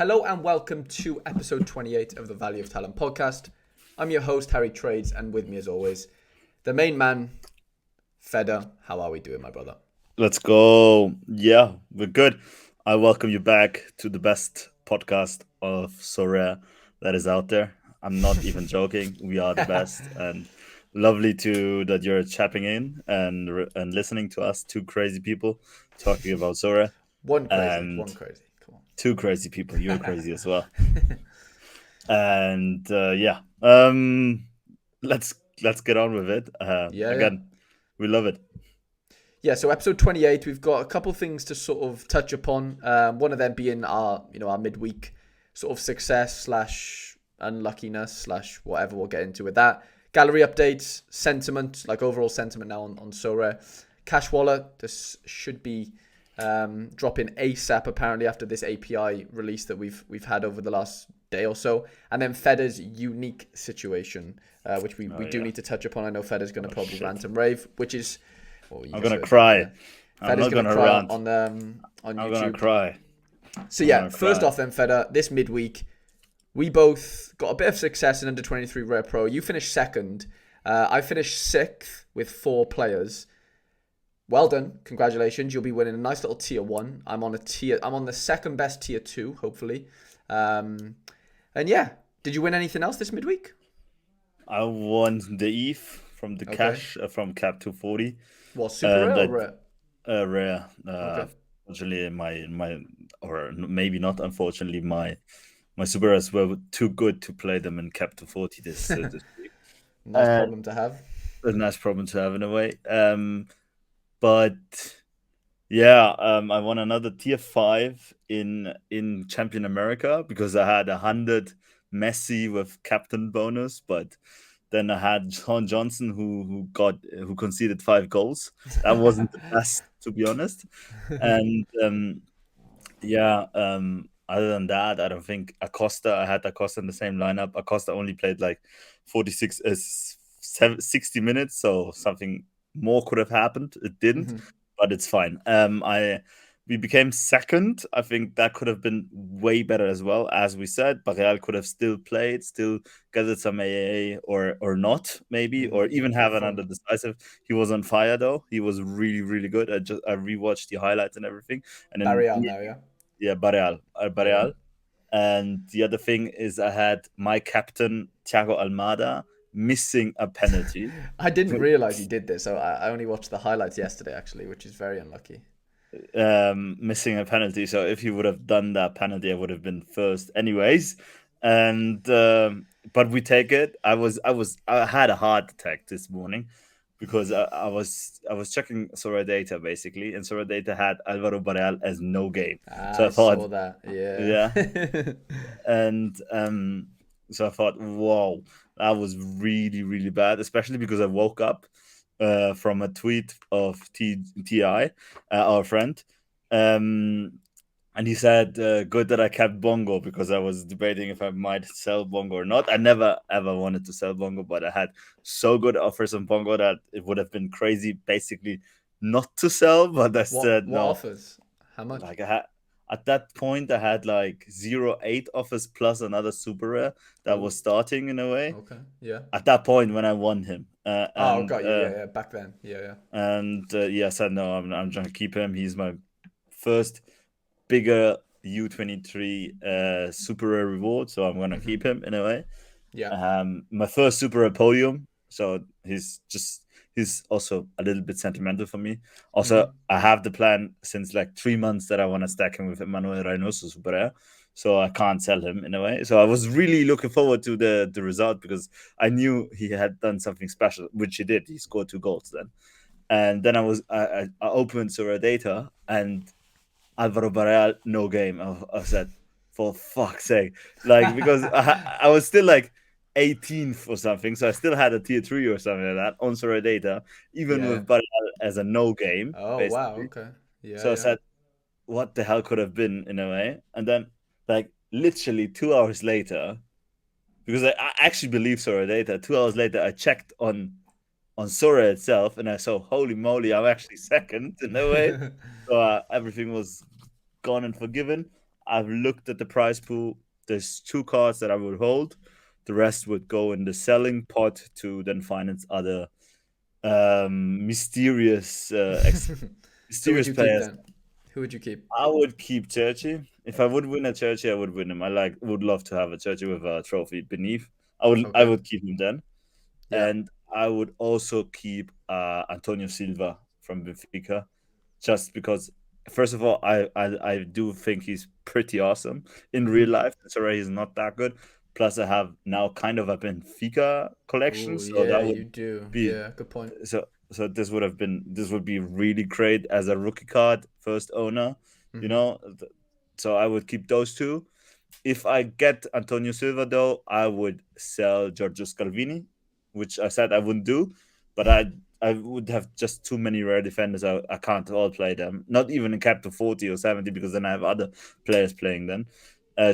Hello and welcome to episode 28 of the Value of Talent podcast. I'm your host, Harry Trades, and with me as always, the main man, Fede. How are we doing, my brother? Let's go. Yeah, we're good. I welcome you back to the best podcast of Sorare that is out there. I'm not even joking. We are the best, and lovely to that you're chapping in and listening to us, two crazy people talking about Sorare, One crazy, and one crazy. Come two crazy people. You're crazy as well. on. And let's let's get on with it. Yeah. Again, we love it. Yeah, so episode 28, we've got a couple things to sort of touch upon. One of them being our midweek sort of success slash unluckiness slash whatever we'll get into with that. Gallery updates, sentiment, like overall sentiment now on Sorare. Cash wallet, this should be dropping ASAP apparently after this API release that we've had over the last day or so. And then Fede's unique situation, which we do need to touch upon. I know Fede's going to probably Shit. rant and rave, which is... I'm gonna cry. I'm Fede's not going to gonna cry rant. on I'm YouTube. gonna cry. So I'm yeah, gonna first cry. off then, Fede, this midweek, we both got a bit of success in under 23 Rare Pro. You finished second. I finished sixth with 4 players. Well done. Congratulations. You'll be winning a nice little tier 1. I'm on the second best tier 2, hopefully. And yeah, did you win anything else this midweek? I won the Eve from the Okay. cash from Cap 240, What, super rare and or I rare? rare. Okay. Unfortunately, my or maybe not. Unfortunately, my Subarus were too good to play them in Cap 240 this week. Nice And problem to have. a nice problem to have in a way. But yeah, I won another tier 5 in Champion America because I had 100 Messi with captain bonus, but then I had Sean Johnson who conceded 5 goals. That wasn't the best, to be honest. And yeah, other than that, I don't think Acosta. I had Acosta in the same lineup. Acosta only played like 46, 60 minutes, so something more could have happened. It didn't, Mhm. but it's fine. We became second. I think that could have been way better as well. As we said, Barreal could have still played, still gathered some AA or not, maybe, or even have Good another form. decisive. He was on fire though. He was really, really good. I rewatched the highlights and everything. And then Barreal now, yeah? yeah, Barreal, Yeah. Barreal. And the other thing is I had my captain Thiago Almada missing a penalty. I didn't realize he did this. So I only watched the highlights yesterday, actually, which is very unlucky. Missing a penalty. So if he would have done that penalty, I would have been first, anyways. And but we take it. I had a heart attack this morning because I was checking Sorare data basically, and Sorare data had Alvaro Barreal as no game. So I I thought, saw that. Yeah. yeah, and so I thought, whoa, that was really really bad, especially because I woke up from a tweet of Ti, our friend, um, and he said, "Good that I kept Bongo because I was debating if I might sell Bongo or not. I never ever wanted to sell Bongo, but I had so good offers on Bongo that it would have been crazy, basically, not to sell. But I said What no. offers? How much? Like I had at that point, I had like 0.8 offers plus another super rare that Oh, was starting in a way. okay. Yeah. At that point, when I won him, Oh, got you. Yeah, yeah. Back then. Yeah, yeah. yeah, I said no. I'm trying to keep him. He's my first bigger U23 super rare reward, so I'm gonna Hmm. keep him in a way. Yeah. My first super rare podium, so he's also a little bit sentimental for me. Also, Hmm. I have the plan since like 3 months that I want to stack him with Emmanuel Reynoso super rare, so I can't sell him in a way. So I was really looking forward to the result because I knew he had done something special, which he did. He scored 2 goals then. And then I opened Sura data and Alvaro Barreal, no game. I said, for fuck's sake. Like, because I was still like 18th or something. So I still had a tier 3 or something like that on Sora data, even Yeah. with Barreal as a no game, Oh, wow. basically. Okay. Yeah, So I yeah. said, what the hell could have been in a way? And then, like, literally 2 hours later, because I actually believe Sora data, 2 hours later, I checked on Sora itself, and I saw, holy moly, I'm actually second in a way. So everything was gone and forgiven. I've looked at the prize pool. There's 2 cards that I would hold. The rest would go in the selling pot to then finance other mysterious Who would mysterious you keep players. then? Who would you keep? I would keep Churchy. If I would win a Churchy, I would win him. Would love to have a Churchy with a trophy beneath. I Okay. would keep him then. Yeah. And I would also keep Antonio Silva from Benfica, just because. First of all, I do think he's pretty awesome in real Hmm. life. Sorry, he's not that good. Plus, I have now kind of a Benfica collection, Oh, so yeah, that you would do. be Yeah, good point. so this would be really great as a rookie card first owner, you Hmm. know. So I would keep those 2. If I get Antonio Silva, though, I would sell Giorgio Scalvini, which I said I wouldn't do, but I would have just too many rare defenders. I can't all play them, not even in cap to 40 or 70, because then I have other players playing them.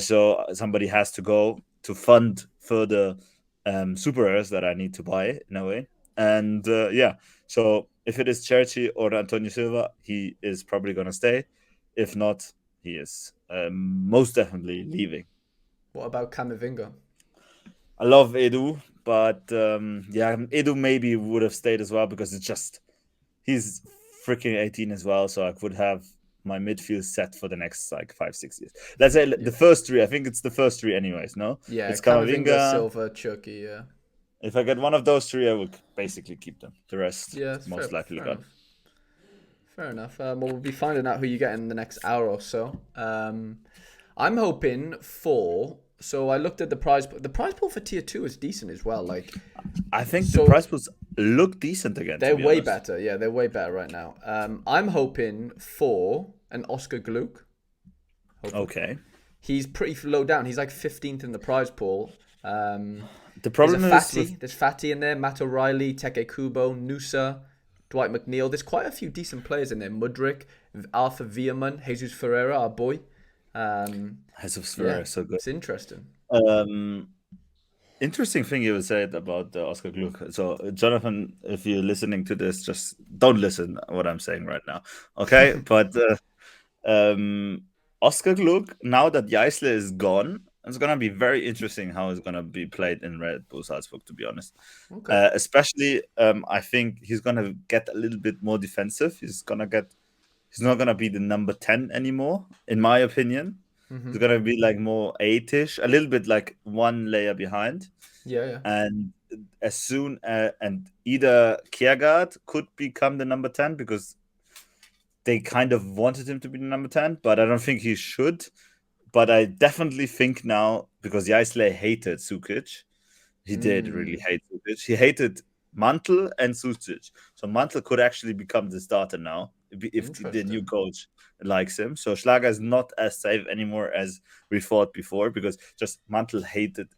So somebody has to go to fund further super rares that I need to buy in a way. And yeah, so if it is Cherchi or Antonio Silva, he is probably going to stay. If not, he is most definitely leaving. What about Camavinga? I love Edu, but yeah, Edu maybe would have stayed as well because he's freaking 18 as well, so I could have my midfield set for the next like 5 6 years. Let's say the Yeah. first 3. I think it's the first 3 anyways. No, Yeah, it's Camavinga, Kamavinga. Silva, Chucky, yeah. If I get one of those 3, I would basically keep them. The rest Yeah, it's most likely fair gone. enough. Fair enough. Well, we'll be finding out who you get in the next hour or so. I'm hoping for. So I looked at the prize. The prize pool for tier 2 is decent as well. Like, I think the so price pools look decent again, to they're be way honest. better. Yeah, they're way better right now. I'm hoping for an Oscar Gluck. Hoping Okay. he's pretty low down. He's like 15th in the prize pool. The There's a problem is with fatty. There's fatty in there. Matt O'Reilly, Teke Kubo, Nusa, Dwight McNeil. There's quite a few decent players in there. Mudrick, Arthur Vierman, Jesus Ferreira, our boy. Jesus Yeah, Ferreira so good. it's interesting. Um, Interesting thing you said about Oscar Gluck. So, Jonathan, if you're listening to this, just don't listen what I'm saying right now, okay? But um, Oscar Gluck, now that Geisler is gone, it's gonna be very interesting how it's gonna be played in Red Bull Salzburg. To be honest, Okay. especially I think he's gonna get a little bit more defensive. He's not gonna be the number 10 anymore, in my opinion. He's Hmm. gonna be like more 8ish, a little bit like one layer behind. Yeah, yeah. And as soon and either Kiergaard could become the number 10 because they kind of wanted him to be the number 10, but I don't think he should. But I definitely think now, because Jaisle hated Sukic, he did really Mm, hate Sukic. He hated Mantle and Sucic. So Mantle could actually become the starter now if the new interesting. coach likes him. So Schlager is not as safe anymore as we thought before because just Mantle hated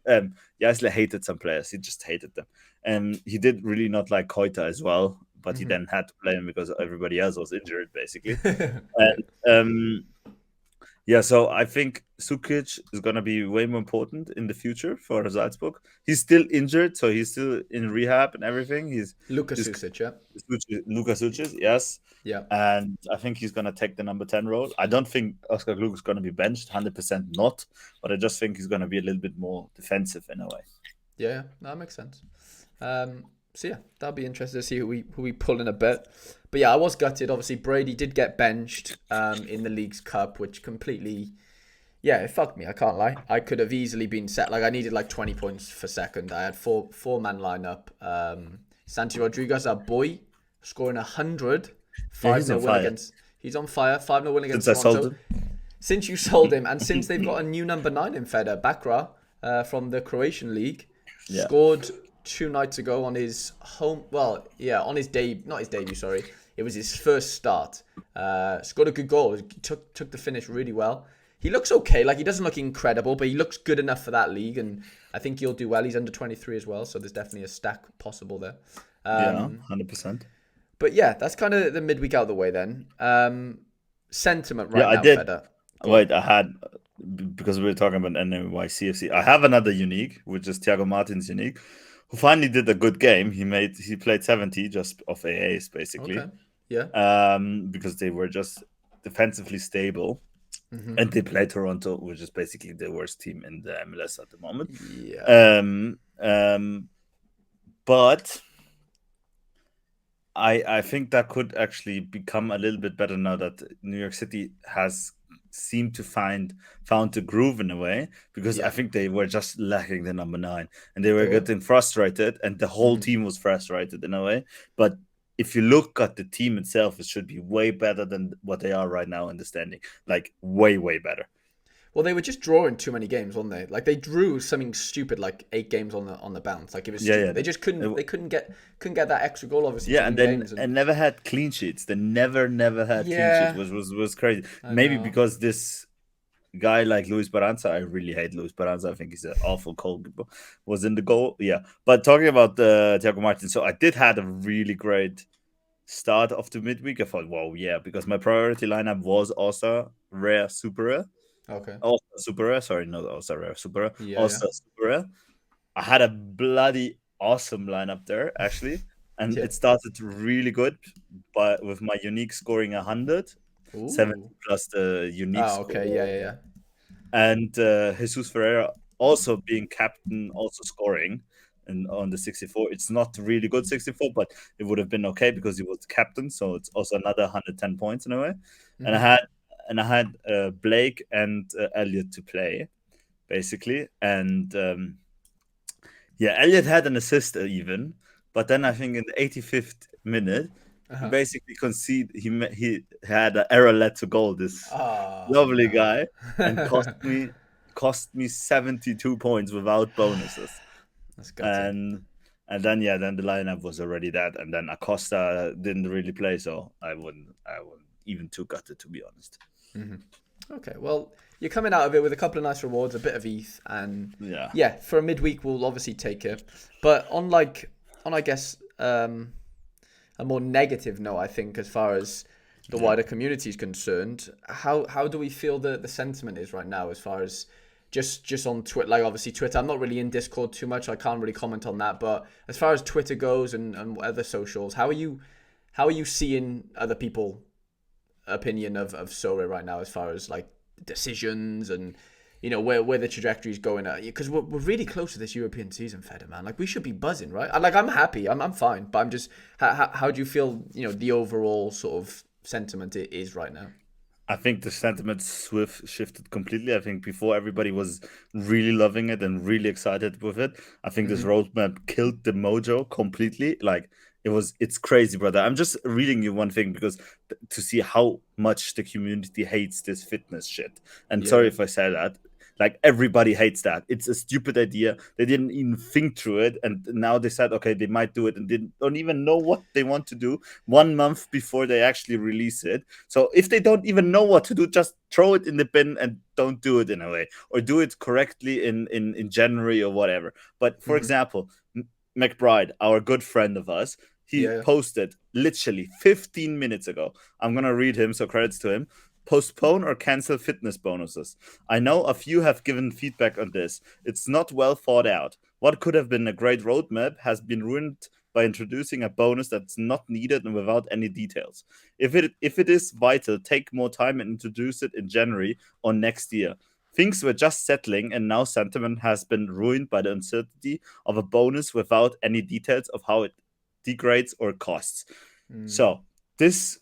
Jaisle hated some players. He just hated them. And he did really not like Koita as well, but he Hmm. then had to play him because everybody else was injured basically. Yeah. And yeah, so I think Sukic is going to be way more important in the future for Salzburg. He's still injured, so he's still in rehab and everything. Lucas He's Susic, yeah. Lucas Sucic, yes, Yeah. and I think he's going to take the number 10 role. I don't think Oscar Gluck is going to be benched, 100% not, but I just think he's going to be a little bit more defensive in a way. Yeah, yeah. That makes sense. So yeah, that'll be interesting to see who we pull in a bit. But yeah, I was gutted. Obviously, Brady did get benched in the League's Cup, which completely, yeah, it fucked me. I can't lie. I could have easily been set. Like I needed like 20 points for second. I had four man lineup. Santi Rodriguez, our boy, scoring 100, Yeah, 5 he's on 0 win fire against. He's on fire. 5 0 win since against I sold Toronto. him. Since you sold him, and since they've got a new number 9 in Fede, Bakra, from the Croatian league, Yeah, scored 2 nights ago on his home. Well, yeah, on his not his debut. Sorry, it was his first start. Scored a good goal. He took the finish really well. He looks okay. Like he doesn't look incredible, but he looks good enough for that league, and I think he'll do well. He's under 23 as well, so there's definitely a stack possible there. yeah, Um, 100%. but yeah, that's kind of the midweek out of the way then. Sentiment Yeah, right I now, did. Feda. Go on. Wait, I had because we were talking about NYCFC. I have another unique, which is Thiago Martins unique, who finally did a good game. He played 70 just off AAs basically, Okay. Yeah. because they were just defensively stable. and they play Toronto, which is basically the worst team in the MLS at the moment. Yeah. But I think that could actually become a little bit better now that New York City has seemed to found the groove in a way, because I Yeah. think they were just lacking the number 9 and they were They were. getting frustrated, and the whole team was frustrated in a way. But if you look at the team itself, it should be way better than what they are right now in the standing, like way better. Well, they were just drawing too many games, weren't they? Like they drew something stupid, like 8 games on the bounce. Like it was Yeah, stupid. They just couldn't. They couldn't get that extra goal, obviously, to yeah, win and then games. and And never had clean sheets. They never had clean sheets, yeah, was crazy. I Maybe know. because this guy like Luis Baranza, I really hate Luis Baranza. I think he's an awful goalkeeper. Was in the goal, yeah. But talking about Thiago Martin, so I did had a really great start of the midweek. I thought, wow, yeah, because my priority lineup was also rare super rare, Okay. also super rare. Sorry, not also rare super rare, Yeah, yeah, also super rare. I had a bloody awesome lineup there actually, and yeah. it started really good, but with my unique scoring 100, 70 Ooh. plus the unique Oh, okay. Yeah, score, yeah, yeah. and Jesus Ferreira also being captain, also scoring, and on the 64. It's not really good 64, but it would have been okay because he was captain, so it's also another 110 points in a way. And I Mm-hmm. had Blake and Elliot to play basically, and yeah, Elliot had an assist even, but then I think in the 85th minute, Uh he huh. basically conceded. He had an error led to goal. This Oh lovely no. guy, and cost me 72 points without bonuses. That's gutting. And then yeah, then the lineup was already that, and then Acosta didn't really play, so I wouldn't even too gutted, to be honest. Okay, well, you're coming out of it with a couple of nice rewards, a bit of ETH, and Yeah, yeah, for a midweek, we'll obviously take it. But on I guess a more negative note, I think, as far as the yeah. wider community is concerned, how do we feel the sentiment is right now, as far as just on Twitter? Like obviously Twitter, I'm not really in Discord too much. I can't really comment on that. But as far as Twitter goes and other socials, how are you seeing other people opinion of Sorare right now, as far as like decisions and where the trajectory is going at? Because we're really close to this European season, Fede, man. Like we should be buzzing, right? Like I'm happy, I'm fine, but I'm just how do you feel? The overall sort of sentiment it is right now. I think the sentiment swift shifted completely. I think before everybody was really loving it and really excited with it. I think this Mm-hmm. roadmap killed the mojo completely. Like it's crazy, brother. I'm just reading you one thing because to see how much the community hates this fitness shit. And Yeah, sorry yeah. if I say that. Like everybody hates that. It's a stupid idea. They didn't even think through it, and now they said, okay, they might do it, and they don't even know what they want to do 1 month before they actually release it. So if they don't even know what to do, just throw it in the bin and don't do it in a way, or do it correctly in January or whatever. But for Mm-hmm. example, McBride, our good friend of us, he Yeah, yeah. posted literally 15 minutes ago. I'm gonna read him, so credits to him. Postpone or cancel fitness bonuses. I know a few have given feedback on this. It's not well thought out. What could have been a great roadmap has been ruined by introducing a bonus that's not needed and without any details. If it is vital, take more time and introduce it in January or next year. Things were just settling, and now sentiment has been ruined by the uncertainty of a bonus without any details of how it degrades or costs. Mm. So this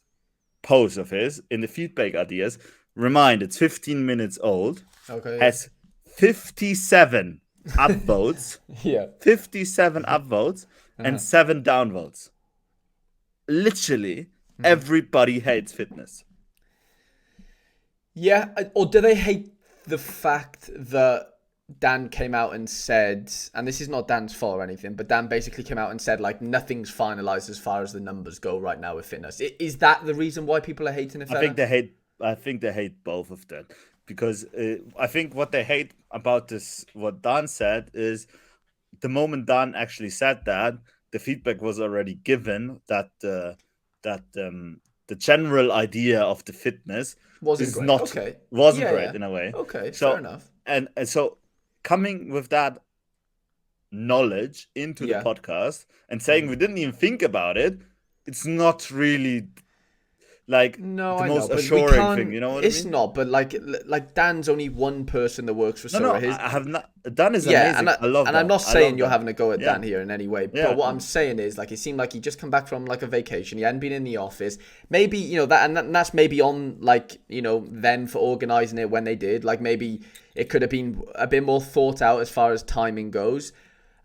post of his in the feedback ideas, remind it's 15 minutes old, Okay, has 57 upvotes, yeah. 57 upvotes, Uh-huh. and 7 downvotes. Literally, Mm-hmm. everybody hates fitness. Yeah, or do they hate the fact that Dan came out and said, and this is not Dan's fault or anything, but Dan basically came out and said like nothing's finalized as far as the numbers go right now with fitness. Is that the reason why people are hating it, I think Feta? they hate. I think they hate both of them because I think what they hate about this, what Dan said, is the moment Dan actually said that, the feedback was already given that the general idea of the fitness Wasn't is great. not Okay. wasn't Yeah, great yeah. in a way. Okay, fair So enough. and so coming with that knowledge into the Yeah. podcast and saying Hmm. we didn't even think about it, it's not really like No, the I know, most but we assuring thing. can't. You know what I It's mean? not. But like Dan's only one person that works for No, Sora. no, His I have not. Dan is Yeah, amazing. I love I'm Dan. not I saying love you're Dan. having a go at Yeah, Dan here in any way, but yeah, what I'm saying is like it seemed like he just come back from like a vacation. He hadn't been in the office. Maybe that's maybe on like them for organizing it when they did. Like maybe it could have been a bit more thought out as far as timing goes.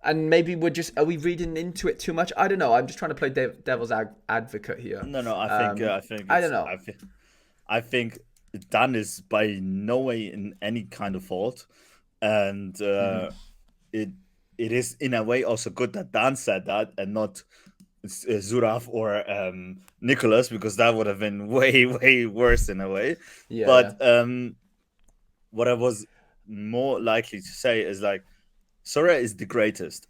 And maybe are we reading into it too much? I don't know. I'm just trying to play devil's advocate here. No, no. I think I don't it's. know. I think Dan is by no way in any kind of fault, and it it is in a way also good that Dan said that and not Zurav or Nicholas, because that would have been way worse in a way. Yeah, yeah. But what I was more likely to say is like Sora is the greatest.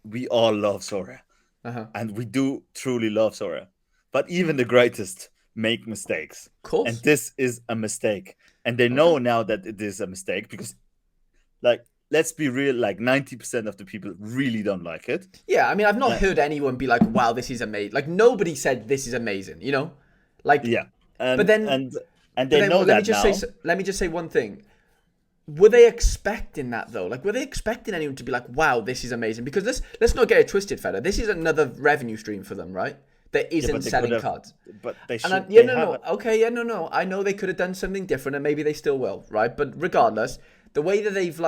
We all love Sora, Uh-huh. and we do truly love Sora. But even the greatest make mistakes, Of and course. this is a mistake. And they Okay. know now that it is a mistake because, like, let's be real, like 90% of the people really don't like it. Yeah, I mean, I've not Uh, heard anyone be like, "Wow, this is amazing." Like nobody said this is amazing, Like, yeah, but and then, and and they know let me that just say, now. let me just say one thing. Were they expecting that though? Like, were they expecting anyone to be like, "Wow, this is amazing"? Because let's not get it twisted, fella. This is another revenue stream for them, right? That Yeah, isn't but they could selling have, cards. but they And should. yeah, They no, have. no, okay, yeah, no, no. I know they could have done something different, and maybe they still will, right? But regardless, the way that they've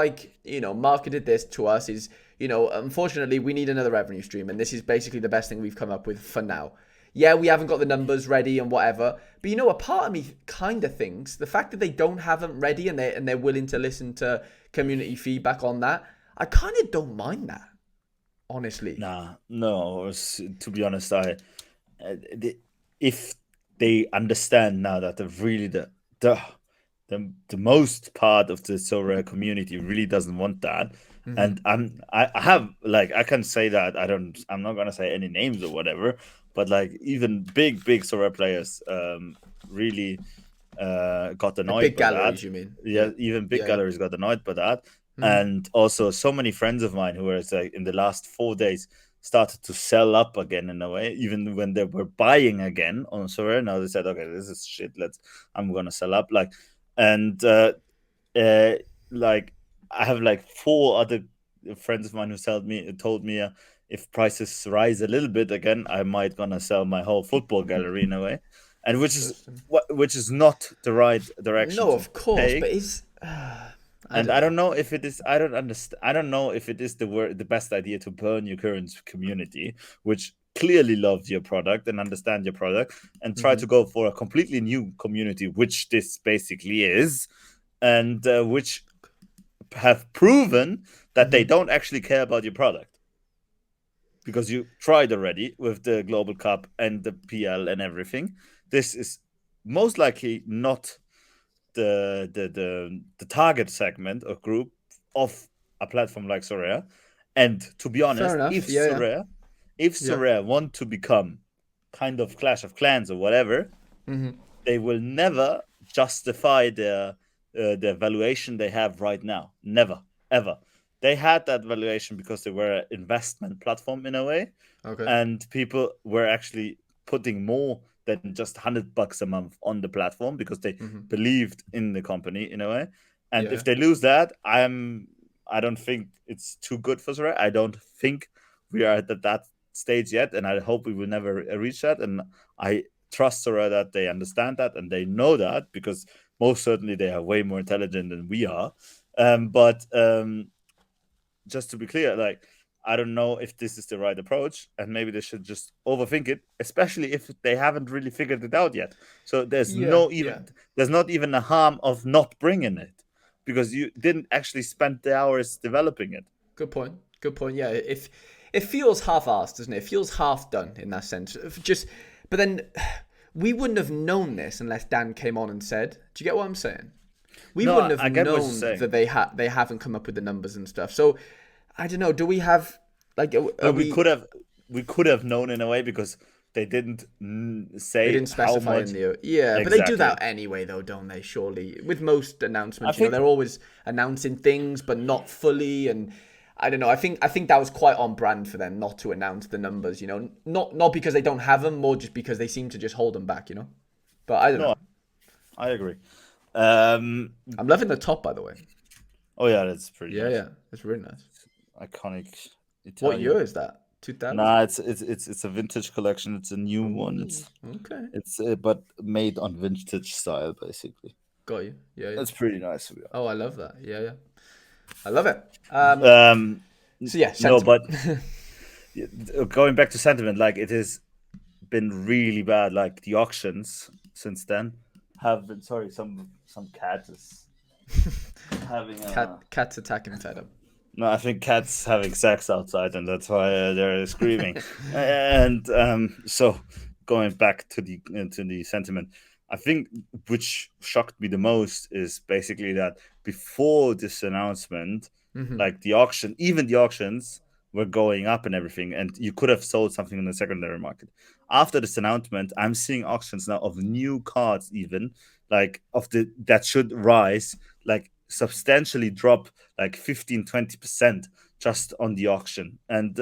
marketed this to us is, unfortunately, we need another revenue stream, and this is basically the best thing we've come up with for now. Yeah, we haven't got the numbers ready and whatever, but a part of me kind of thinks the fact that they don't have them ready and they're willing to listen to community feedback on that, I kind of don't mind that, honestly. Nah, no. To be honest, if they understand now that the the most part of the Sorare community really doesn't want that, Mm-hmm. and I have like I can say that I'm not gonna say any names or whatever, but like even big Sorare players really got Like annoyed big by that. galleries, you mean? Yeah, Yeah, even big yeah, yeah. galleries got annoyed by that. Mm-hmm. And also so many friends of mine who were like in the last 4 days started to sell up again in a way, even when they were buying again on Sorare. Now they said, okay, this is shit. I'm gonna sell up. And uh like I have like four other friends of mine who told me if prices rise a little bit again, I might gonna sell my whole football gallery in a way, and Interesting. which is not the right direction No, to of course, but take. is I And don't I know. don't know if it is. I don't understand. I don't know if it is the best idea to burn your current community, which clearly loves your product and understand your product, and try Mm-hmm. to go for a completely new community, which this basically is, and which have proven that they Mm-hmm. don't actually care about your product because you tried already with the Global Cup and the PL and everything. This is most likely not the target segment or group of a platform like Sorare. And to be Fair honest, enough. Yeah, yeah, If yeah. Sorare want to become kind of Clash of Clans or whatever, Mm-hmm. they will never justify the valuation they have right now. Never, ever. They had that valuation because they were an investment platform in a way, Okay. and people were actually putting more than just $100 a month on the platform because they Mm-hmm. believed in the company in a way. And Yeah. if they lose that, I don't think it's too good for Sorare. I don't think we are at that stage yet, and I hope we will never reach that. And I trust Sorare that they understand that and they know that because most certainly they are way more intelligent than we are. But just to be clear, like I don't know if this is the right approach, and maybe they should just overthink it, especially if they haven't really figured it out yet. So Yeah. Yeah. there's not even a harm of not bringing it because you didn't actually spend the hours developing it. Good point. Good point. Yeah. If it feels half-assed, doesn't it? It feels half done in that sense. But then we wouldn't have known this unless Dan came on and said, "Do you get what I'm saying?" We No, wouldn't have I get what you're known saying, that they haven't come up with the numbers and stuff. So I don't know. Do we have like are but we? we could have known in a way because they didn't They say didn't how specify in much the yeah, but they do exactly. that anyway, though, don't they? Surely, with most I announcements, think they're always announcing things, but not fully. And I don't know. I think that was quite on brand for them not to announce the numbers. Not because they don't have them, more just because they seem to just hold them back. But I don't No, know. I agree. Um, I'm loving the top, by the way. oh yeah, that's pretty Yeah, nice. yeah, it's really nice. Iconic What Italian. year is that? 2000? Nah, it's a vintage collection. It's a new one. Oh, okay. It's but made on vintage style, basically. Got you. Yeah, yeah. That's pretty nice, to be Oh, I love that. Yeah, yeah. I love it. honest. So yeah, No, sentiment. but going back to sentiment, like it has been really bad. Like the auctions since then have been. Sorry, some cat is having a. Cats attacking Fed. No, I think cats having sex outside, and that's why they're screaming. And so, going back to the sentiment, I think which shocked me the most is basically that before this announcement, Hmm. like the auction, even the auctions were going up and everything, and you could have sold something in the secondary market. After this announcement, I'm seeing auctions now of new cards, even like of the that should rise, like substantially drop like 15-20% just on the auction, and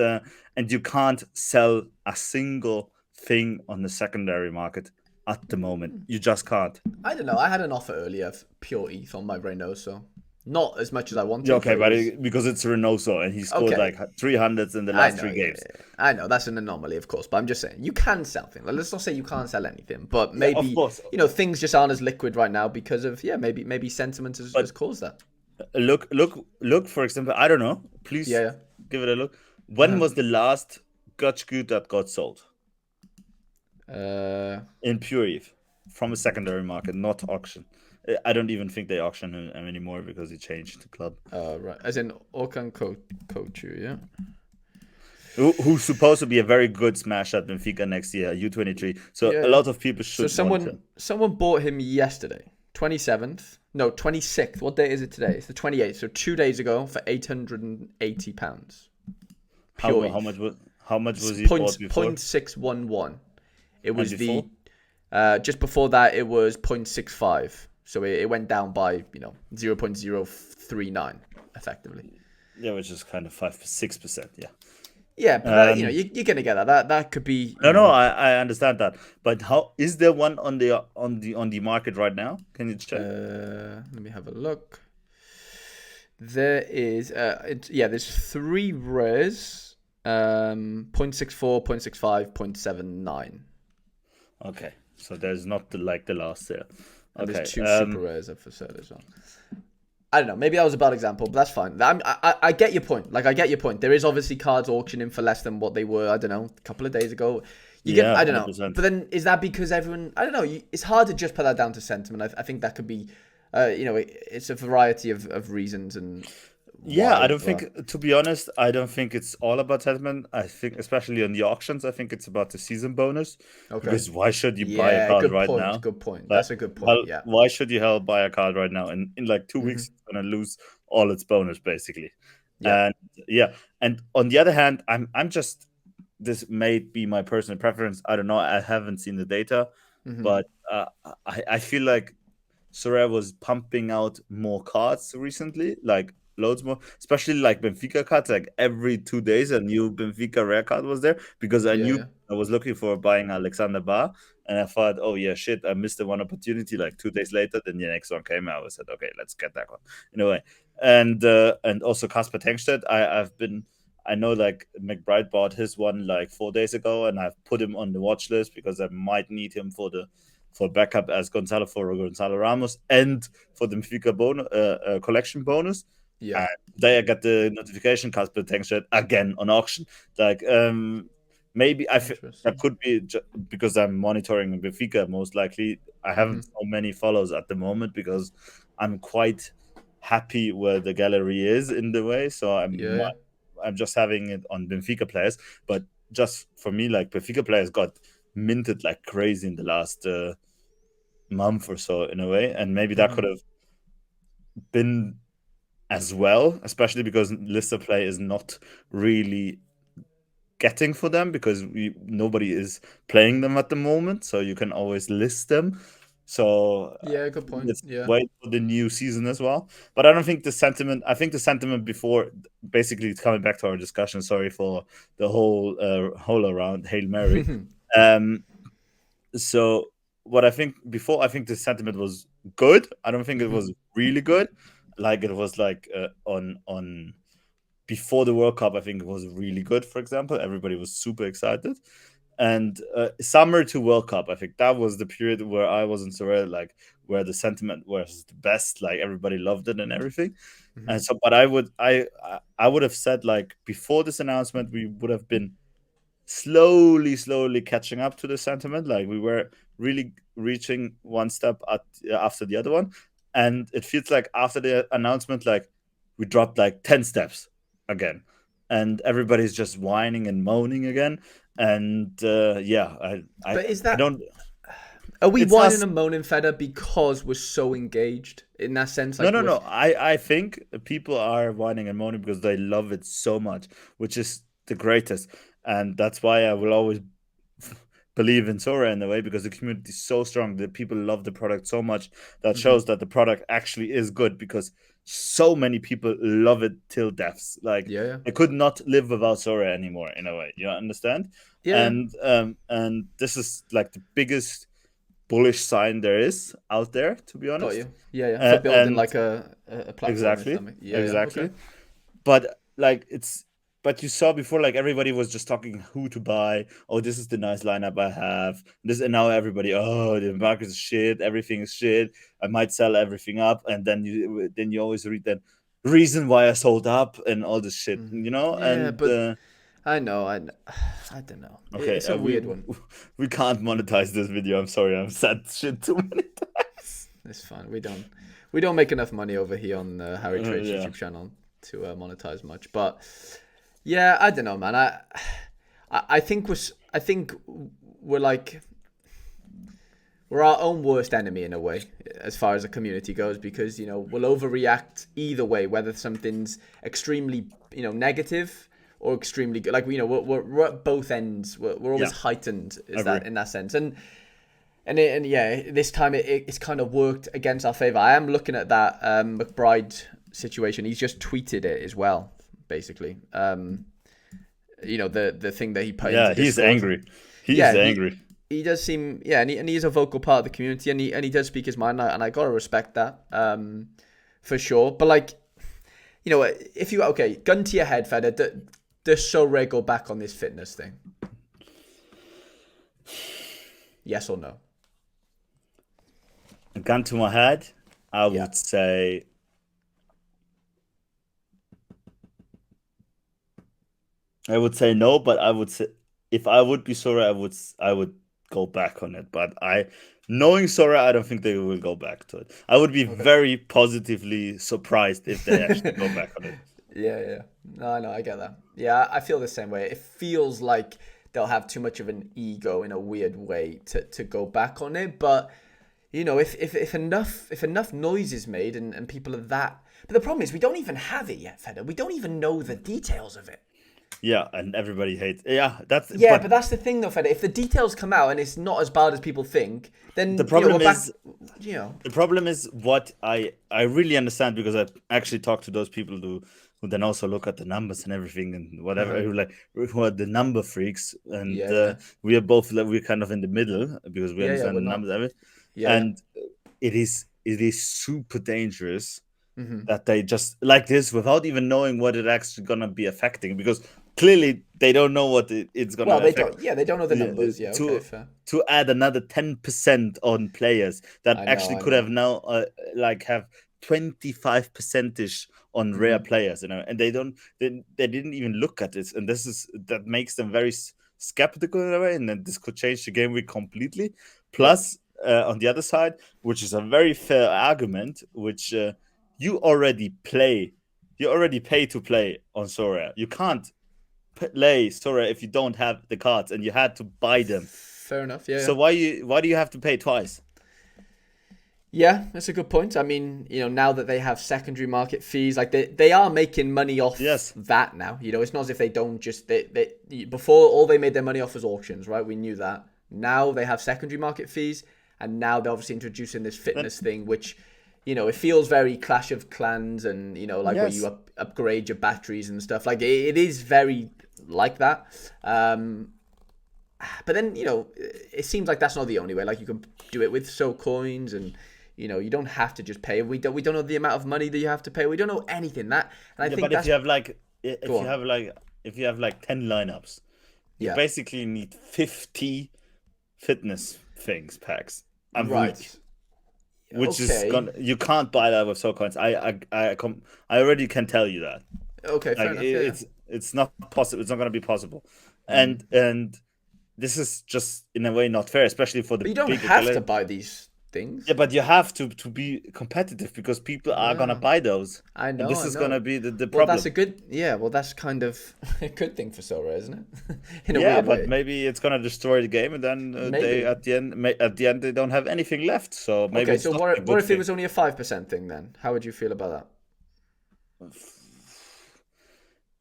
you can't sell a single thing on the secondary market at the moment. You just can't. I don't know. I had an offer earlier of pure ETH on my Reno, so not as much as I Yeah, wanted, okay, but it but was because it's Reynoso and he scored okay. like 300s in the I last know, three yeah, games. yeah, yeah. I know that's an anomaly, of course, but I'm just saying you can sell things. Like, let's not say you can't sell anything, but Yeah, of maybe course. things just aren't as liquid right now because of maybe sentiment has But caused that. look. For example, I don't know. Please Yeah, give it a look. When yeah. was the last Gutschgut that got sold Uh, in pure ETH from a secondary market, not auction? I don't even think they auction him anymore because he changed the club. right. As in Orkan Kochu, yeah. Who's supposed to be a very good smash at Benfica next year, U23. So Yeah, a yeah. lot of people So should want him. someone bought him yesterday, 27th. No, 26th. What day is it today? It's the 28th. So 2 days ago for £880. Pure How ETH. much was he bought Point before? point 0.611. It And was before? the just before that it was 0.65. So it went down by 0.039 effectively. Yeah, which is kind of 5-6%. Yeah. Yeah, but Um, you're gonna get that. That could be no, I understand that. But how is there one on the market right now? Can you check? let me have a look. There is there's three rares. 0.64, 0.65, 0.79. Okay, so there's not the last there. And there's Okay. two super rares up for sale as well. I don't know. Maybe that was a bad example, but that's fine. I get your point. Like, I get your point. There is obviously cards auctioning for less than what they were, I don't know, a couple of days ago. Yeah, I don't know. 100%. But then is that because everyone, I don't know. It's hard to just put that down to sentiment. I think that could be, it's a variety of reasons and Yeah, why. I don't But think, to be honest, I don't think it's all about sentiment. I think, especially on the auctions, I think it's about the season bonus. okay. Because why should you buy a Yeah, card good right point. now? Good point. Like, That's a good point. well, Yeah. why should you hell buy a card right now? In like 2 weeks, Hmm. it's gonna lose all its bonus basically. Yeah. And yeah, and on the other hand, I'm just, this may be my personal preference. I don't know. I haven't seen the data, Hmm. but I feel like Sorare was pumping out more cards recently, like loads more, especially like Benfica cards. Like every 2 days, a new Benfica rare card was there because I Yeah, knew yeah. I was looking for buying Alexander Bar, and I thought, oh yeah, shit, I missed the one opportunity. Like 2 days later, then the next one came out. I said, okay, let's get that one in a way. And also Kasper Tengstedt. I know like McBride bought his one like 4 days ago, and I've put him on the watch list because I might need him for backup as Gonzalo Ramos and for the Benfica collection bonus. Yeah. And today I got the notification Casper Tankstedt again on auction. Like maybe that Interesting. could be because I'm monitoring Benfica most likely. I Hmm. haven't so many follows at the moment because I'm quite happy where the gallery is in the way. So Yeah, yeah. I'm just having it on Benfica players, but just for me, like Benfica players got minted like crazy in the last month or so in a way, and maybe that Hmm. could have been as well, especially because list of play is not really getting for them because nobody is playing them at the moment, so you can always list them. So Yeah, good point. let's Yeah. wait for the new season as well. But I don't think the sentiment. I think the sentiment before, basically, it's coming back to our discussion. Sorry for the whole around Hail Mary. Um, so what I think before, I think the sentiment was good. I don't think it was really good. Like it was like on before the World Cup, I think it was really good. For example, everybody was super excited. And summer to World Cup, I think that was the period where I was in Sorare, like where the sentiment was the best. Like everybody loved it and everything. And so, but I would have said like before this announcement, we would have been slowly catching up to the sentiment. Like we were really reaching one step after the other one, and it feels like after the announcement, like we dropped like 10 steps again, and everybody's just whining and moaning again. And yeah, But is I that, don't. are we It's not. whining and moaning, Feder, because we're so engaged in that sense? No, Like no, we're, no. I think people are whining and moaning because they love it so much, which is the greatest. And that's why I will always believe in Sora in a way, because the community is so strong that people love the product so much. That shows that the product actually is good, because so many people love it till deaths. Like yeah, I could not live without Sora anymore in a way. You understand? yeah, And this is like the biggest bullish sign there is out there, to be got honest. you. Yeah, for building And like a platform. If that exactly, makes, yeah, okay. exactly. But like it's, but you saw before, like everybody was just talking who to buy. Oh, this is the nice lineup I have. This, and now everybody, oh, the market is shit. Everything is shit. I might sell everything up, and then you always read that reason why I sold up and all this shit, you know. Yeah, And but I know, I don't know. okay, It's a weird one. we can't monetize this video. I'm sorry, I've said shit too many times. It's fine. We don't make enough money over here on the Harry Trade's Yeah. YouTube channel to monetize much. But yeah, I don't know, man. I think we're like, we're our own worst enemy in a way, as far as the community goes, because we'll overreact either way, whether something's extremely negative or extremely good. Like we're at both ends. We're always Yeah, heightened, is agree. that in that sense. And yeah, this time it's kind of worked against our favor. I am looking at that McBride situation. He's just tweeted it as well, basically. The thing that he put Yeah, into he's Discord. angry. He's Yeah, angry. he does seem, yeah, and he's a vocal part of the community, and he does speak his mind, and I gotta respect that, for sure. But like, if you okay, gun to your head, Feder, does Sorare go back on this fitness thing? Yes or no? A gun to my head, I Yeah. would say no, but I would say if I would be Sora, I would go back on it. But knowing Sora, I don't think they will go back to it. I would be very positively surprised if they actually go back on it. Yeah. No, I get that. Yeah, I feel the same way. It feels like they'll have too much of an ego in a weird way to go back on it. But if enough noise is made and people are that, but the problem is we don't even have it yet, Feder. We don't even know the details of it. Yeah, and everybody hates. Yeah, that's But that's the thing, though, Feder. If the details come out and it's not as bad as people think, then the problem we're back, is. you know. The problem is what I really understand, because I actually talked to those people who then also look at the numbers and everything and whatever, who are the number freaks, and Yeah. we're kind of in the middle because we Yeah, understand we're the not. numbers of it, Yeah. and it is super dangerous that they just like this without even knowing what it actually gonna be affecting, because clearly they don't know what it's gonna Well, they affect. don't. Yeah, they don't know the numbers. Yeah. Okay. to Fair. to add another 10% on players that I actually know. could have now like have 25% on rare players, and they didn't even look at this, and that makes them very skeptical in a way, and then this could change the game week completely. Plus, on the other side, which is a very fair argument, which you already pay to play on Sorare. You can't play Sorare if you don't have the cards, and you had to buy them. Fair enough. Yeah. So why do you have to pay twice? Yeah, that's a good point. I mean, now that they have secondary market fees, like they are making money off that now. It's not as if they don't just they before all they made their money off was auctions, right? We knew that. Now they have secondary market fees, and now they're obviously introducing this fitness thing, which it feels very Clash of Clans, and where you upgrade your batteries and stuff. Like it is very like that. but then, it seems like that's not the only way. Like, you can do it with so coins, and you don't have to just pay. We don't know the amount of money that you have to pay. We don't know anything. And I Yeah, think but if that's you have like go if you on. have like if you have like 10 lineups, you Yeah. basically need 50 fitness things packs a week, Right. which is Okay. gonna you can't buy that with soul coins. I already can tell you that. Okay. Like Fair enough. Yeah. Yeah. it's not possible. It's not gonna be possible, Mm. and this is just in a way not fair, especially for the But you don't bigger have to color. buy these Yeah, things. but you have to be competitive because people are gonna Yeah. buy those, I and know. this I is gonna know. be the Well, that's problem. a good. Yeah. Well, that's kind of a good thing for Sora, isn't it? In a Yeah, weird but way. maybe it's gonna destroy the game, and then they Maybe. at the end they don't have anything left. So maybe Okay. it's So not a what good if it thing. was only a 5% thing then? How would you feel about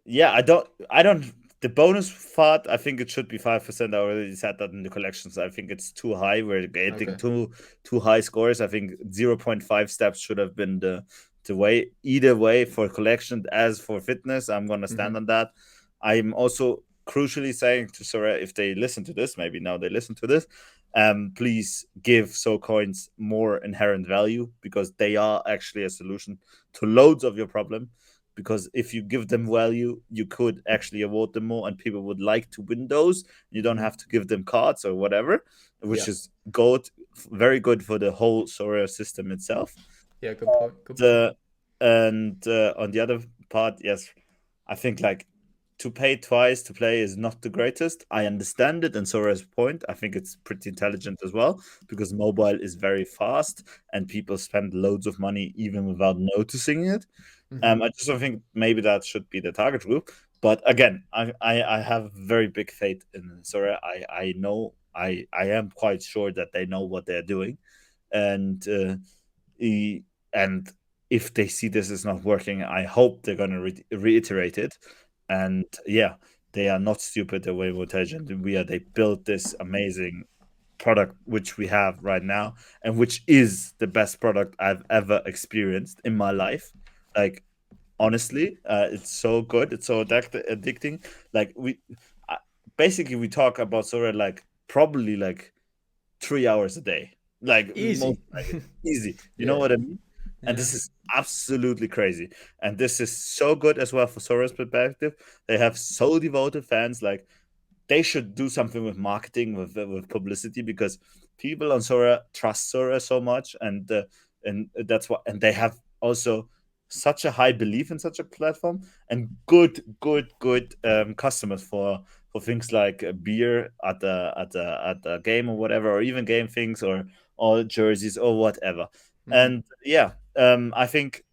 Yeah, I don't. The bonus part, I think it should be 5%. I already said that in the collections. I think it's too high. We're that? getting Okay. too high scores. I think 0.5 steps should have been the way. Either way, for collection as for fitness, I'm gonna stand Mhm. on that. I'm also crucially saying to Sorare, if they listen to this, maybe now they listen to this, please give so coins more inherent value because they are actually a solution to loads of your problem. Because if you give them value, you could actually award them more, and people would like to win those. You don't Mhm. have to give them cards or whatever, which Yeah. is good, very good for the whole Sorare system itself. Yeah. Good point. Good point. The and On the other part, yes, I think like to pay twice to play is not the greatest. I understand it, and Sora's point, I think it's pretty intelligent as well because mobile is very fast and people spend loads of money even without noticing it. Mhm. I just don't think maybe that should be the target group. But again, I have very big faith in Sora. I know I am quite sure that they know what they're doing, and and if they see this is not working, I hope they're gonna reiterate it. And yeah, they are not stupid. They're way more intelligent than we are. They built this amazing product which we have right now, and which is the best product I've ever experienced in my life. Like honestly, it's so good. It's so addicting. Like uh, basically we talk about Sora like probably like 3 hours a day, like most Easy. like easy. You know Yeah. what I mean? And Yeah. this is absolutely crazy. And this is so good as well for Sora's perspective. They have so devoted fans. Like they should do something with marketing, with publicity, because people on Sora trust Sora so much, and that's what, and they have also such a high belief in such a platform, and good customers for things like beer at the game or whatever, or even game things or jerseys or whatever. Mhm. And yeah, I think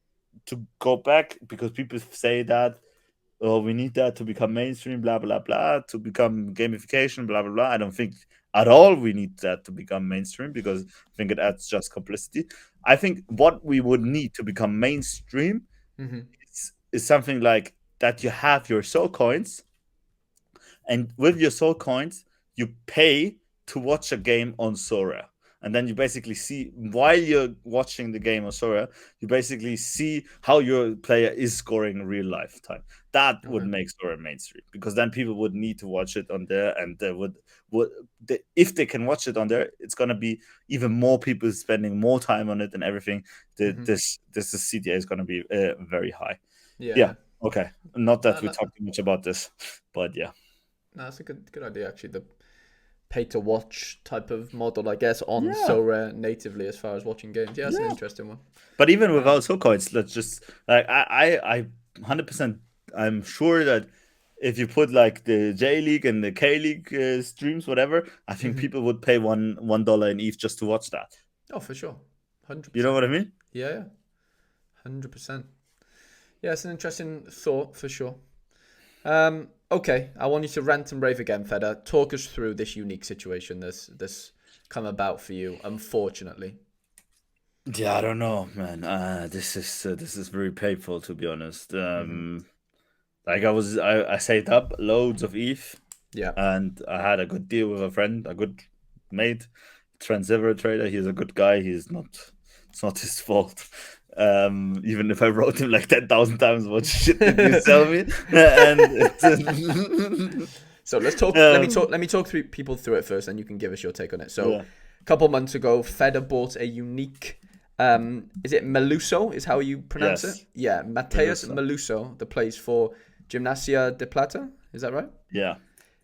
to go back because people say that oh, we need that to become mainstream, blah blah blah, to become gamification, blah blah blah. I don't think at all we need that to become mainstream because I think it adds just complicity. I think what we would need to become mainstream Mhm. is something like that you have your soul coins, and with your soul coins, you pay to watch a game on Sora. And then you basically see while you're watching the game on Sora, you basically see how your player is scoring in real life time. That would Okay. make Sora mainstream because then people would need to watch it on there, and they would if they can watch it on there, it's gonna be even more people spending more time on it and everything. Mhm. This CTA is gonna be very high. Yeah. Yeah. Yeah. Okay. Not that No, we no, talked too much about this, but yeah. no, that's a good idea actually. The pay to watch type of model, I guess, on Yeah, Sora natively as far as watching games. Yeah, that's an yeah. interesting one. But even Um, without soul coins, let's just like I 100% I'm sure that if you put like the J League and the K League streams, whatever, I think mhm. people would pay $1 in each just to watch that. Oh, for sure, hundred You know percent. what I mean? Yeah, yeah, 100%. Yeah, it's an interesting thought for sure. Okay, I want you to rant and rave again, Feda. Talk us through this unique situation this come about for you, unfortunately. Yeah, I don't know, man. This is very painful to be honest. Hmm. Like I saved up loads of ETH, Yeah. and I had a good deal with a friend, a good mate, Transivera trader. He's a good guy. It's not his fault. Even if I wrote him like 10,000 times, what shit did you sell me? And it's, So let's talk. Let me talk. Let me talk through people through it first, and you can give us your take on it. So, Yeah. a couple months ago, Fede bought a unique. Is it Meluso? Is how you pronounce it? Yes. Yeah, Mateus Meluso. Meluso, that plays for Gimnasia de Plata. Is that right? Yeah.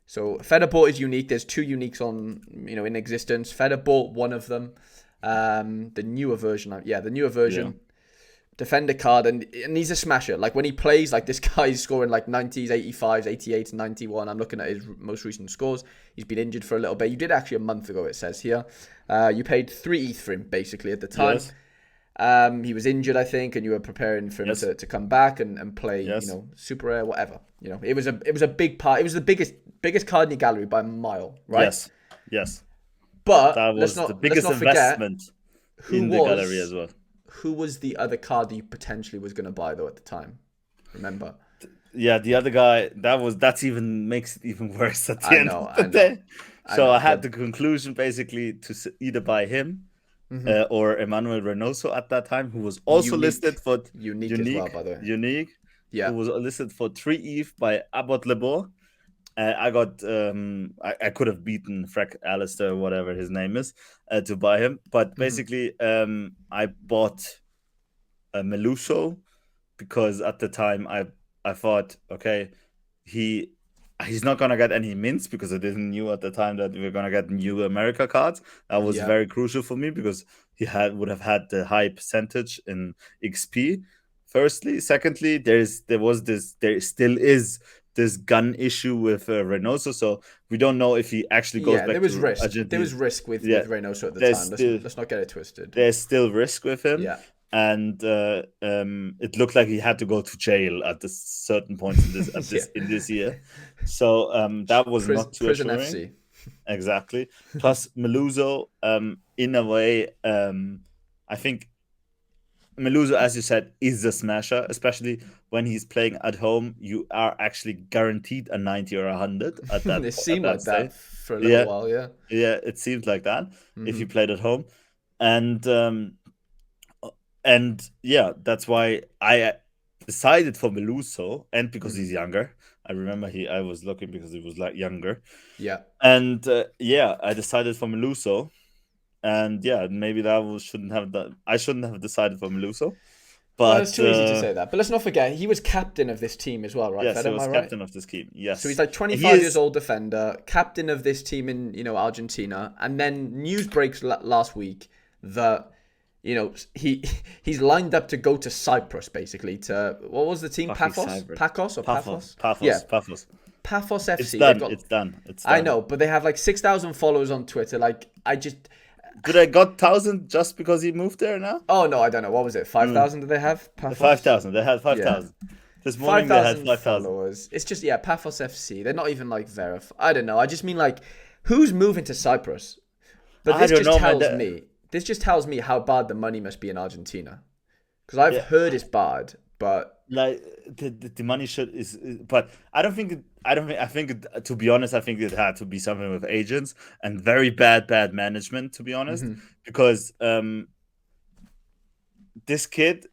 So Fede bought is unique. There's two uniques on in existence. Fede bought one of them. The newer version. Yeah, the newer version. Yeah. Defender card, and he's a smasher. Like when he plays, like this guy's scoring like 90s, 85s, 88s, 91. I'm looking at his most recent scores. He's been injured for a little bit. You did actually a month ago, it says here. You paid 3 ETH for him basically at the time. Yes. He was injured, I think, and you were preparing for him Yes. to come back and play, Yes. super rare, whatever. It was a big part. It was the biggest card in your gallery by a mile, right? Yes. Yes. But That let's was the not biggest forget investment who in the gallery as well. who was the other card that you potentially was going to buy though at the time. Remember? Yeah, the other guy, that's even makes it even worse at the I end know, of the I know. day. I So know, I had but- the conclusion basically to either buy him or Emmanuel Reynoso at that time, who was also Unique. listed for Unique as well, by the way. Unique, Yeah. who was listed for 3 ETH by Abbott Lebor. I got I could have beaten Frank Alistair, whatever his name is, to buy him. But basically, I bought Meluso because at the time I thought, okay, he's not gonna get any mints because I didn't knew at the time that we were gonna get new America cards. That was Yeah. very crucial for me because he would have had the high percentage in XP. Firstly, secondly, there still is this gun issue with Reynoso, so we don't know if he actually goes back there was to risk. Argentina. There was risk with Reynoso at the There's time. still- Let's not get it twisted. There's still risk with him. Yeah. And it looked like he had to go to jail at certain points in this year. So that was not too Prison assuring. FC. Exactly. Plus Meluso, in a way, I think Meluso, as you said, is a smasher, especially when he's playing at home. You are actually guaranteed a 90 or 100 at that. It seemed at like stage. that for a little while, yeah. Yeah, it seemed like that if you played at home, and yeah, that's why I decided for Meluso, and because he's younger. I remember I was looking because he was like younger. Yeah. And I decided for Meluso. And yeah, maybe I shouldn't have decided for Meluso. But Well, it's too easy to say that. But let's not forget, he was captain of this team as well, right? Yes, Fed, he am was I right? captain of this team. Yes. So he's like 25 years old defender, captain of this team in Argentina, and then news breaks last week that he's lined up to go to Cyprus basically to what was the team? Paphos? Paphos or Paphos? Yeah, Paphos. Paphos FC. It's done. I know, but they have like 6,000 followers on Twitter. Like Do they got 1,000 just because he moved there now? Oh no, I don't know. What was it? 5,000 did they have? Paphos? 5,000. They had 5,000. Yeah. This morning they had 5,000 followers. It's just Paphos FC. They're not even like verified. I don't know. I just mean like who's moving to Cyprus? But this just tells me how bad the money must be in Argentina. Because I've heard it's bad, but like the money but I think to be honest, I think it had to be something with agents and very bad management, to be honest, because this kid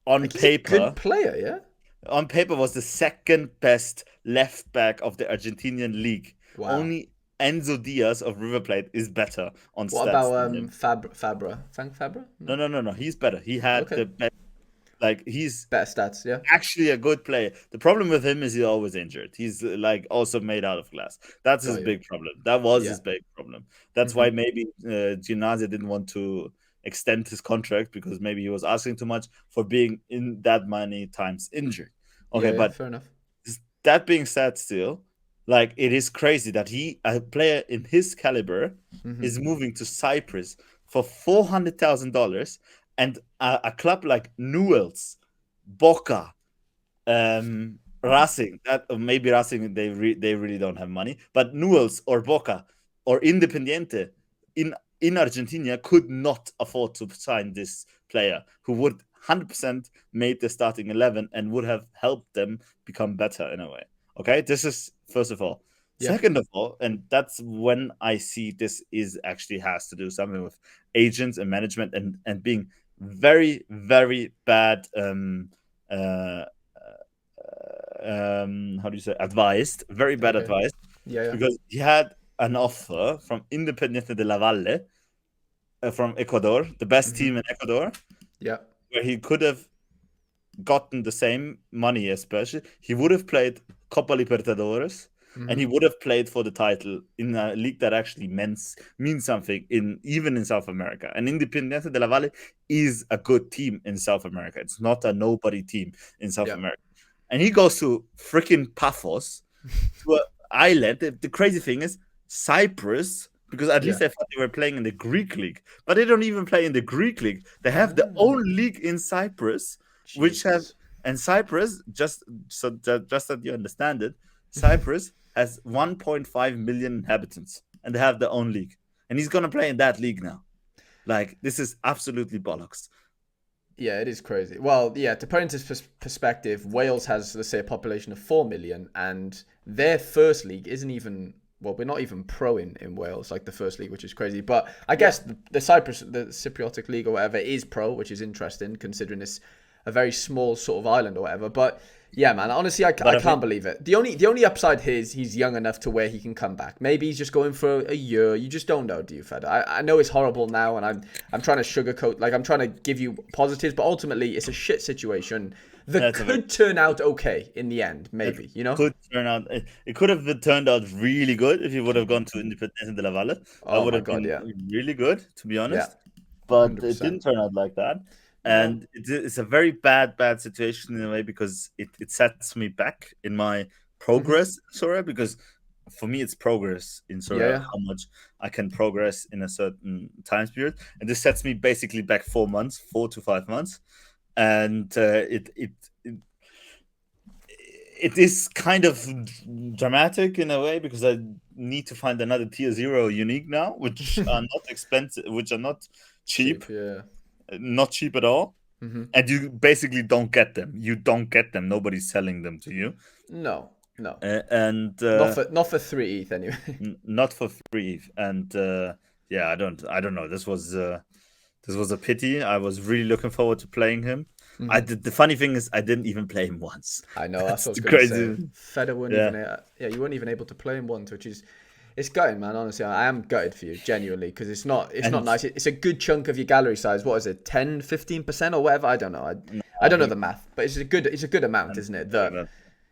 on paper, good player, yeah. On paper was the second best left back of the Argentinian league. Wow. Only Enzo Diaz of River Plate is better on stats. What about Fabra? Frank Fabra? No. He's better. He had the best. Like he's better stats, yeah. Actually, a good player. The problem with him is he's always injured. He's like also made out of glass. That's his big problem. That was his big problem. That's why maybe Gimnasia didn't want to extend his contract, because maybe he was asking too much for being in that many times injured. Okay, but fair enough. That being said, still, like it is crazy that a player in his caliber is moving to Cyprus for $400,000. And a club like Newell's, Boca, Racing, maybe Racing they really don't have money, but Newell's or Boca or Independiente in Argentina could not afford to sign this player who would 100% made the starting 11 and would have helped them become better in a way. Okay, this is first of all. Yeah. Second of all, and that's when I see this actually has to do something with agents and management and being very, very bad how do you say, advised, very bad Okay. advice, Yeah. because he had an offer from Independiente de la Valle from Ecuador, the best team in Ecuador, Yeah. where he could have gotten the same money, especially. He would have played Copa Libertadores, and he would have played for the title in a league that actually means something even in South America. And Independiente de la Valle is a good team in South America. It's not a nobody team in South Yeah. America. And he goes to freaking Paphos, to an island. The crazy thing is Cyprus, because at least Yeah. I thought they were playing in the Greek league, but they don't even play in the Greek league. They have their Ah, own league in Cyprus, which have Jesus. and Cyprus, just that you understand it, Cyprus has 1.5 million inhabitants, and they have their own league, and he's gonna play in that league now. Like, this is absolutely bollocks. Yeah, it is crazy. Well, yeah, to put into perspective, Wales has, let's say, a population of 4 million, and their first league isn't even, well, we're not even pro in Wales, like the first league, which is crazy. But I guess the Cypriotic league or whatever is pro, which is interesting considering it's a very small sort of island or whatever. But yeah, man, honestly, I But I can't think believe it. The only upside here is he's young enough to where he can come back. Maybe he's just going for a year. You just don't know, do you, Fed? I know it's horrible now, and I'm trying to sugarcoat, like I'm trying to give you positives, but ultimately it's a shit situation that that's a very could turn out okay in the end. it Maybe, you know? could turn out. It could have turned out really good if he would have gone to Independiente de la Valle. That Oh would my have god, been yeah, really good, to be yeah, honest. But it 100%. didn't turn out like that, No. and it's a very bad situation in a way, because it sets me back in my Hmm. progress in Sorare, because for me it's progress in Yeah, Sorare, yeah. how much I can progress in a certain time period, and this sets me basically back 4 months, 4 to 5 months, and it is kind of dramatic in a way, because I need to find another tier 0 unique now, which are not expensive, which are not cheap, Cheap, yeah. not cheap at all. Hmm. And you basically don't get them. You don't get them. Nobody's selling them to you. No, no, And not for 3 ETH anyway. not for free. And yeah, I don't know. This was a pity. I was really looking forward to playing him. I Hmm. did. The funny thing is, I didn't even play him once. I know, that's That's what I was the gonna say. crazy. Federer weren't Yeah. even, yeah, you weren't even able to play him once, which is, it's gutting, man. Honestly, I am gutted for you, genuinely, because it's not And nice. It's a good chunk of your gallery size. What is it, 10, 15% or whatever? I don't know. I I don't know think the math, but it's a good amount, isn't it? like That that.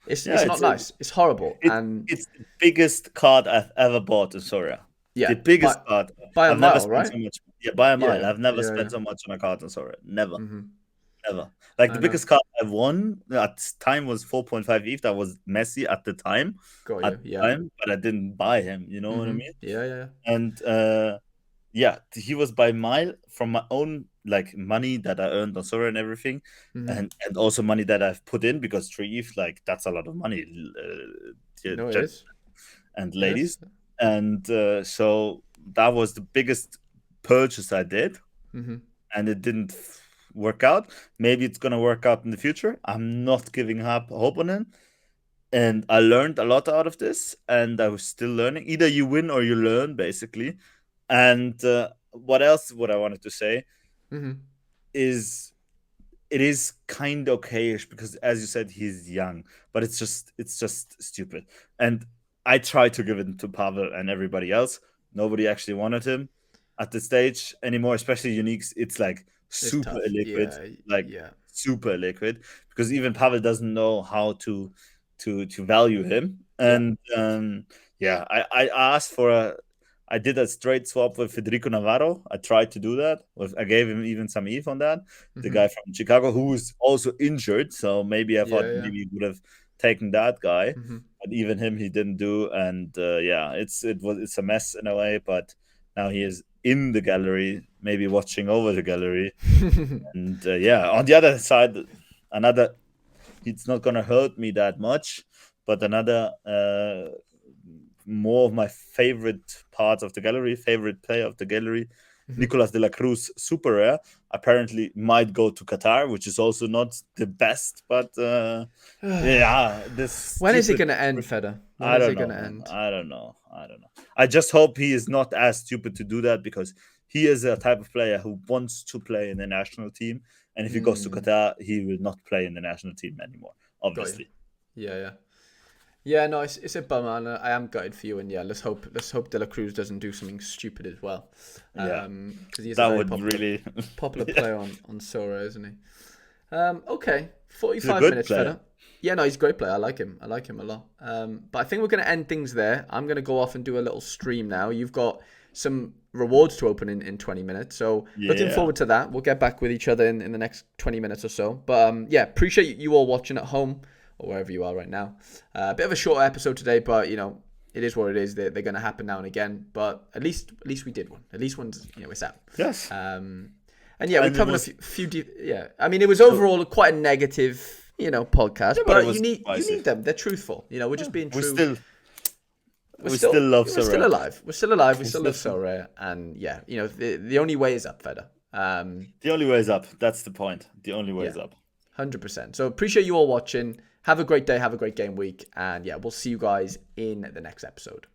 it's Yeah, it's not nice. It's horrible, it and it's the biggest card I've ever bought in Soria. yeah, The biggest by card. by a I've never mile, spent right? so much. Yeah, by a mile. Yeah, I've never yeah, spent yeah. so much on a card in Soria. Never. Hmm. Never. Like, I the know. biggest card I won at the time was 4.5 ETH. That was Messi at the time. Got At you. the Yeah. time, but I didn't buy him. You know what I Hmm. mean? Yeah, yeah. And yeah, he was by mile from my own, like, money that I earned on Sora and everything, Hmm. and also money that I've put in, because 3 ETH, like, that's a lot of money, No, it gentlemen is. and Yes. ladies. And so that was the biggest purchase I did, Hmm. and it didn't work out. Maybe it's gonna work out in the future. I'm not giving up hope on it, and I learned a lot out of this, and I was still learning. Either you win or you learn, basically. And what else? What I wanted to say Hmm. is, it is kind of okayish, because, as you said, he's young, but it's just stupid. And I tried to give it to Pavel and everybody else. Nobody actually wanted him at the stage anymore, especially uniques. It's like It's super tough. illiquid, Yeah, like yeah. super liquid, because even Pavel doesn't know how to value him. Yeah. And yeah, I asked for a. I did a straight swap with Federico Navarro. I tried to do that. I gave him even some ETH on that, the Hmm. guy from Chicago, who is also injured. So maybe I thought Yeah, yeah. maybe he would have taken that guy, Hmm. but even him he didn't do. And yeah, it's a mess in a way. But now he is in the gallery, maybe watching over the gallery. And yeah, on the other side, another, it's not gonna hurt me that much, but another more of my favorite part of the gallery, favorite player of the gallery, Hmm. Nicolas de la Cruz, super rare, apparently might go to Qatar, which is also not the best, but yeah, this When is it stupid. going to end, Feder? When I is don't it going know, to man. end? I don't know. I don't know. I just hope he is not as stupid to do that, because he is a type of player who wants to play in the national team. And if he goes to Mm, Qatar, he will not play in the national team anymore, got you. obviously. Yeah, no, it's a bummer, and I am gutted for you. And yeah, let's hope De La Cruz doesn't do something stupid as well, Yeah, because he is a that very would really popular yeah. player on Sorare, isn't he? Okay, He's a 45 good minutes, player. Fede. Yeah, no, he's a great player. I like him. I like him a lot. But I think we're going to end things there. I'm going to go off and do a little stream now. You've got some rewards to open in 20 minutes. So looking Yeah. forward to that. We'll get back with each other in the next 20 minutes or so. But yeah, appreciate you all watching at home or wherever you are right now. A bit of a shorter episode today, but it is what it is. They're going to happen now and again. But at least we did one. At least one's it's out. Yes. And yeah, we And it covered was a few. Yeah, I mean, it was overall quite a negative, podcast, yeah, but it but was you spicy. need them. They're truthful. We're just being We true. still love We're still Sorare. alive. We're still alive. We still love still- Sorare, and yeah, the only way is up, Feda. The only way is up. That's the point. The only way is up. 100%. So appreciate you all watching. Have a great day. Have a great game week, and yeah, we'll see you guys in the next episode.